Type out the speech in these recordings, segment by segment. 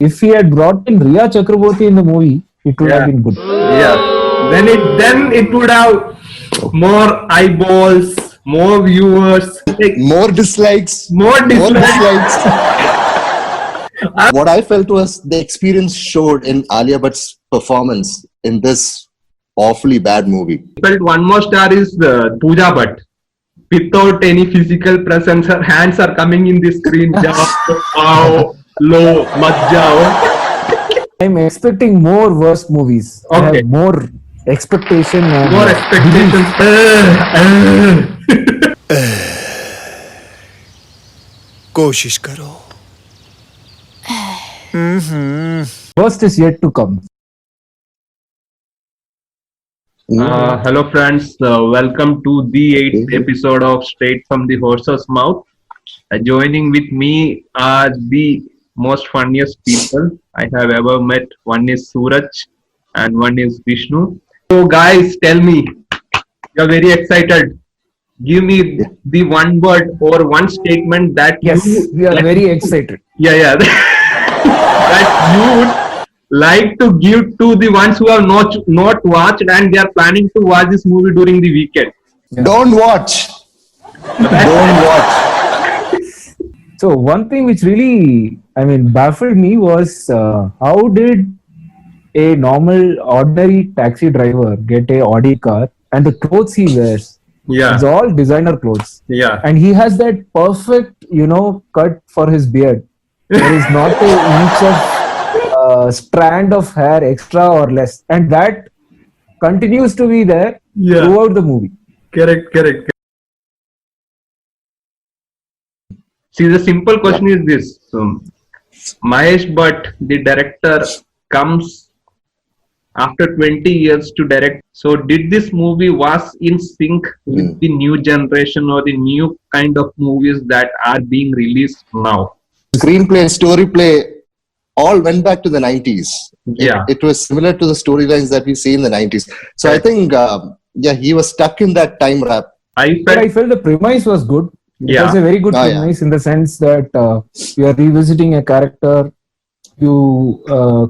if he had brought in Riya Chakraborty in the movie, it would have been good. Yeah. Then it would have more eyeballs, more viewers, More dislikes. more dislikes. What I felt was the experience showed in Alia Bhatt's performance in this awfully bad movie. Felt one more star is Pooja Bhatt. Without any physical presence, her hands are coming in the screen. Jao, ao, lo, mat jao. I'm expecting more worse movies. I Okay. have more expectation. And More expectations. कोशिश करो. Worst is yet to come. Hello friends, welcome to the 8th episode of Straight from the Horse's Mouth. Joining with me are the most funniest people I have ever met. One is Suraj and one is Vishnu. So guys, tell me, you're very excited. Give me the one word or one statement that Yes, we are that- very excited. yeah that you would like to give to the ones who have not watched and they are planning to watch this movie during the weekend. Don't watch. Don't watch. So one thing which really, baffled me was how did a normal, ordinary taxi driver get a Audi car and the clothes he wears? Yeah, It's all designer clothes. yeah, And he has that perfect, cut for his beard. There is not an inch of strand of hair extra or less. And that continues to be there Yeah. throughout the movie. correct. See, the simple question is this: Mahesh Bhatt, the director, comes after 20 years to direct. So, did this movie was in sync with the new generation or the new kind of movies that are being released now? Screenplay, story play, all went back to the 90s. Yeah. It was similar to the storylines that we see in the 90s. So I think, he was stuck in that time wrap. I But I felt, felt the premise was good. It Yeah. was a very good Oh, yeah. premise in the sense that you are revisiting a character you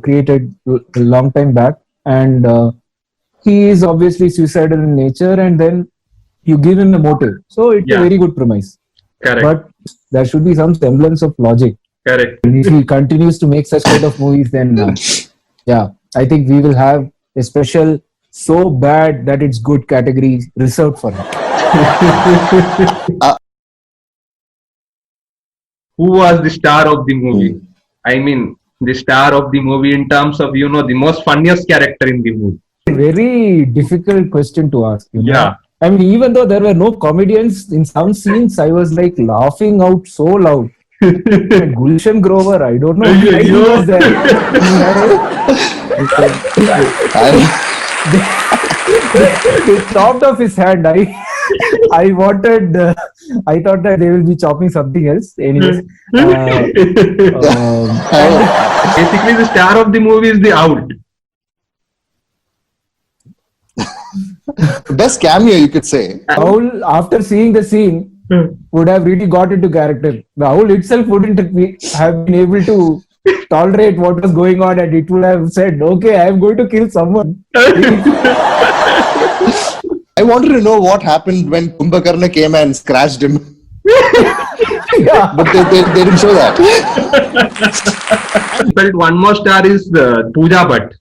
created a long time back, and he is obviously suicidal in nature, and then you give him a motive. So it's Yeah. a very good premise. correct, But there should be some semblance of logic. correct. And if he continues to make such kind of movies, then I think we will have a special so bad that it's good category reserved for him. Who was the star of the movie? I mean, the star of the movie in terms of, the most funniest character in the movie. Very difficult question to ask. Yeah. I mean, even though there were no comedians in some scenes, I was like laughing out so loud. And Gulshan Grover, I don't know why he was there. They chopped off his hand. I wanted. I thought that they will be chopping something else. Anyways, Basically, the star of the movie is the owl. Best cameo, you could say. Owl, after seeing the scene, would have really got into character. The owl itself wouldn't have been able to tolerate what was going on, and it would have said, "Okay, I am going to kill someone." I wanted to know what happened when Kumbhakarna came and scratched him. Yeah. But they didn't show that. Felt one more star is Pooja Bhatt.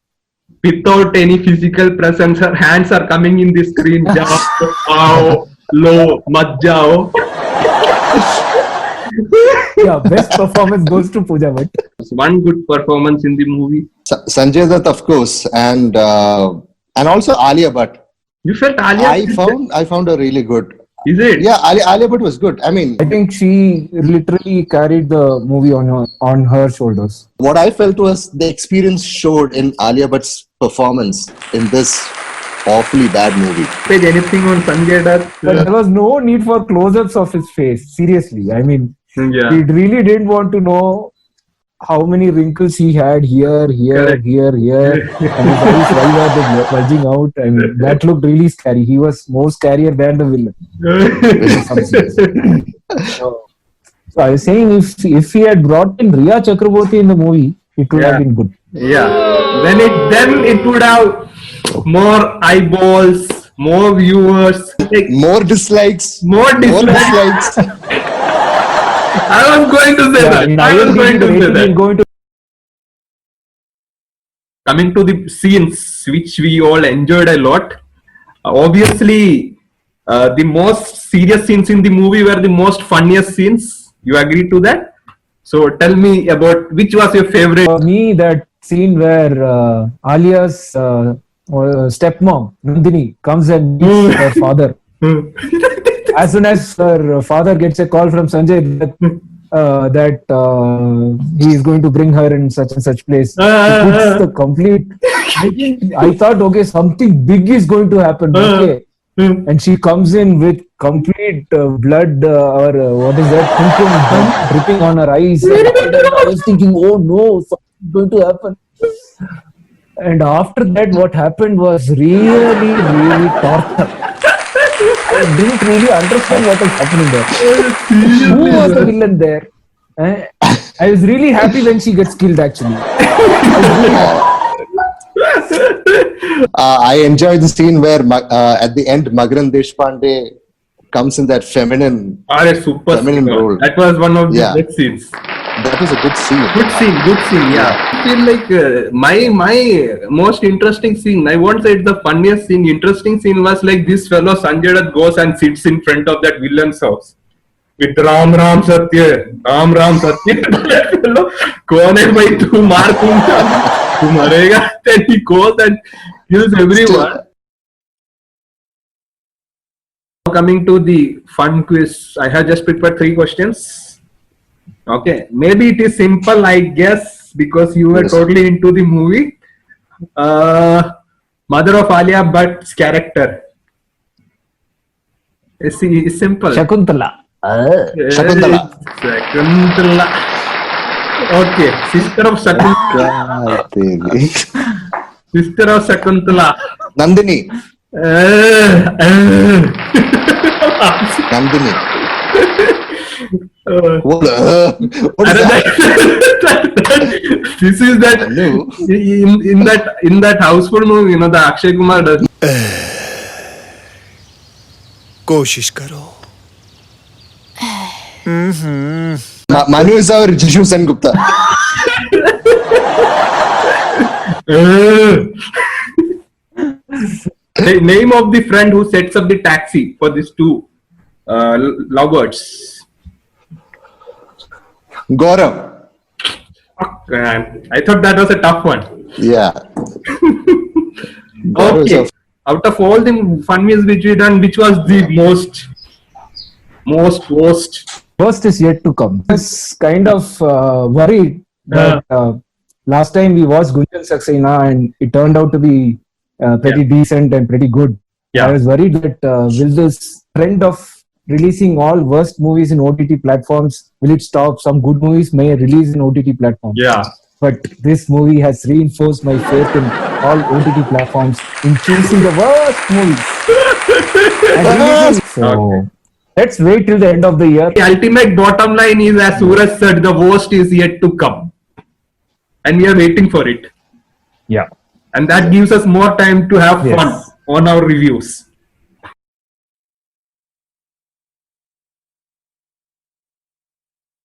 Without any physical presence, her hands are coming in the screen. Jao, ao, lo, mat jao. Yeah, best performance goes to Pooja Bhatt. One good performance in the movie. Sanjay Dutt, of course, and also Alia Bhatt. You felt Alia? I found her really good. Is it? Yeah, Alia Bhatt was good. I mean, I think she literally carried the movie on her shoulders. what I felt was the experience showed in Alia Bhatt's performance in this awfully bad movie. Said anything on Sanjay Dutt? But there was no need for close-ups of his face. Seriously, I mean, Yeah. we really didn't want to know how many wrinkles he had here, Correct. here, and his eyes why were they bulging out. I mean, that looked really scary. He was more scarier than the villain. in some scenes. So I was saying, if he had brought in Riya Chakraborty in the movie, it would have been good. Yeah. Then it would have more eyeballs, more viewers, like More dislikes. more dislikes. I was going to say that. In I was IMDb, going the to say rating that. is going to Coming to the scenes which we all enjoyed a lot. Obviously, the most serious scenes in the movie were the most funniest scenes. You agree to that? So tell me about which was your favorite. for me, that scene where Alia's stepmom Nandini comes and meets her father. As soon as her father gets a call from Sanjay that he is going to bring her in such and such place, he puts the complete. I thought, okay, something big is going to happen. Okay, and she comes in with complete blood or what is that, kumkum dripping on her eyes. I was thinking, oh no, something's going to happen. And after that, what happened was really torture. I didn't really understand what was happening there. Who was the villain there? I was really happy when she gets killed, actually. I enjoyed the scene where at the end Magaran Deshpande comes in that feminine. Super Feminine scene. role. That was one of the Yeah. best scenes. That was a good scene. Good scene, yeah. I feel like my most interesting scene, I won't say it's the funniest scene, interesting scene was like this fellow Sanjay Dutt goes and sits in front of that villain's house with Ram Satya. That fellow, कौन है भाई तू मार तू मरेगा. Then he goes and kills everyone. Coming to the fun quiz, I have just prepared 3 questions. Okay, maybe it is simple, I guess, because you were Yes. totally into the movie. Mother of Alia Bhatt's character. It's simple. Shakuntala. Shakuntala. Shakuntala. Okay, sister of Shakuntala. Devi. Sister of Shakuntala. Nandini. Nandini. What is that? This is that Hello. in that houseful movie, the Akshay Kumar does. कोशिश करो Manu is our Jishu Sengupta. The name of the friend who sets up the taxi for these 2 lovebirds. Gaurav. I thought that was a tough one. Yeah. Gaurav is Okay. our- Out of all the fun movies which we done, which was the most worst? Worst is yet to come. I was kind of worried that last time we watched Gunjan Saxena and it turned out to be pretty decent and pretty good. Yeah. I was worried that will this trend of releasing all worst movies in OTT platforms, will it stop? Some good movies may release in OTT platforms. Yeah. But this movie has reinforced my faith in all OTT platforms in choosing the worst movies. And releasing. So let's wait till the end of the year. The ultimate bottom line is, as Suraj said, the worst is yet to come. And we are waiting for it. Yeah. And that gives us more time to have Yes. fun on our reviews.